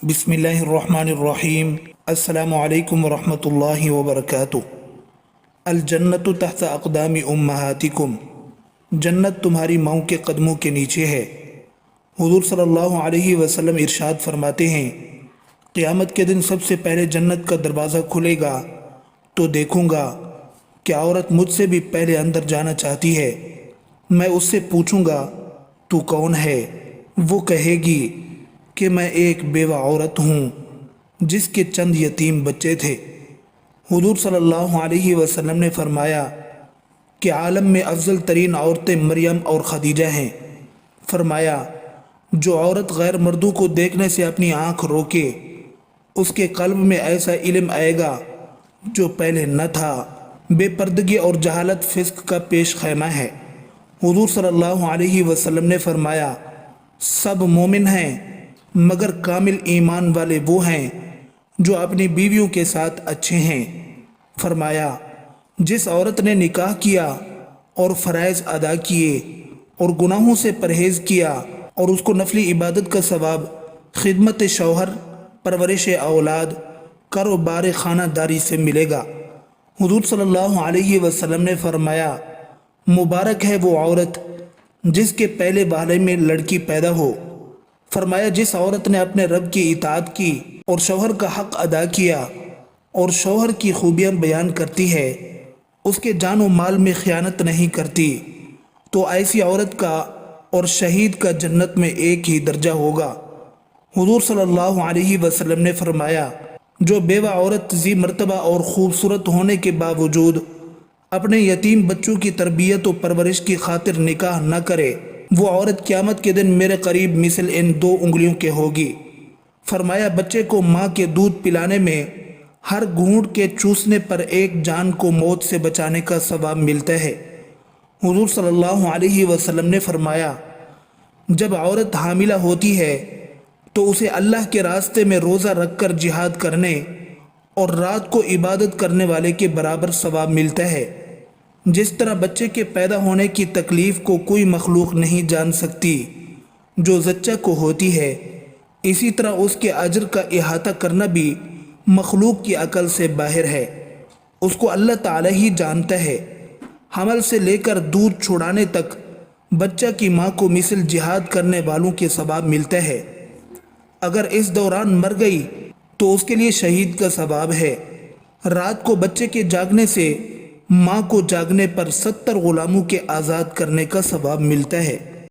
بسم اللہ الرحمن الرحیم۔ السلام علیکم ورحمۃ اللہ وبرکاتہ۔ الجنت تحت اقدام امہاتکم، جنت تمہاری ماؤں کے قدموں کے نیچے ہے۔ حضور صلی اللہ علیہ وسلم ارشاد فرماتے ہیں، قیامت کے دن سب سے پہلے جنت کا دروازہ کھلے گا تو دیکھوں گا کہ عورت مجھ سے بھی پہلے اندر جانا چاہتی ہے۔ میں اس سے پوچھوں گا تو کون ہے؟ وہ کہے گی کہ میں ایک بیوہ عورت ہوں جس کے چند یتیم بچے تھے۔ حضور صلی اللہ علیہ وسلم نے فرمایا کہ عالم میں افضل ترین عورتیں مریم اور خدیجہ ہیں۔ فرمایا جو عورت غیر مردوں کو دیکھنے سے اپنی آنکھ روکے اس کے قلب میں ایسا علم آئے گا جو پہلے نہ تھا۔ بے پردگی اور جہالت فسق کا پیش خیمہ ہے۔ حضور صلی اللہ علیہ وسلم نے فرمایا سب مومن ہیں مگر کامل ایمان والے وہ ہیں جو اپنی بیویوں کے ساتھ اچھے ہیں۔ فرمایا جس عورت نے نکاح کیا اور فرائض ادا کیے اور گناہوں سے پرہیز کیا اور اس کو نفلی عبادت کا ثواب خدمت شوہر، پرورش اولاد، کاروبار خانہ داری سے ملے گا۔ حضور صلی اللہ علیہ وسلم نے فرمایا مبارک ہے وہ عورت جس کے پہلے والے میں لڑکی پیدا ہو۔ فرمایا جس عورت نے اپنے رب کی اطاعت کی اور شوہر کا حق ادا کیا اور شوہر کی خوبیاں بیان کرتی ہے، اس کے جان و مال میں خیانت نہیں کرتی، تو ایسی عورت کا اور شہید کا جنت میں ایک ہی درجہ ہوگا۔ حضور صلی اللہ علیہ وسلم نے فرمایا جو بیوہ عورت ذی مرتبہ اور خوبصورت ہونے کے باوجود اپنے یتیم بچوں کی تربیت و پرورش کی خاطر نکاح نہ کرے، وہ عورت قیامت کے دن میرے قریب مثل ان 2 انگلیوں کے ہوگی۔ فرمایا بچے کو ماں کے دودھ پلانے میں ہر گھونٹ کے چوسنے پر ایک جان کو موت سے بچانے کا ثواب ملتا ہے۔ حضور صلی اللہ علیہ وسلم نے فرمایا جب عورت حاملہ ہوتی ہے تو اسے اللہ کے راستے میں روزہ رکھ کر جہاد کرنے اور رات کو عبادت کرنے والے کے برابر ثواب ملتا ہے۔ جس طرح بچے کے پیدا ہونے کی تکلیف کو کوئی مخلوق نہیں جان سکتی جو زچہ کو ہوتی ہے، اسی طرح اس کے اجر کا احاطہ کرنا بھی مخلوق کی عقل سے باہر ہے۔ اس کو اللہ تعالی ہی جانتا ہے۔ حمل سے لے کر دودھ چھڑانے تک بچہ کی ماں کو مثل جہاد کرنے والوں کے ثواب ملتا ہے۔ اگر اس دوران مر گئی تو اس کے لیے شہید کا ثواب ہے۔ رات کو بچے کے جاگنے سے ماں کو جاگنے پر 70 غلاموں کے آزاد کرنے کا ثواب ملتا ہے۔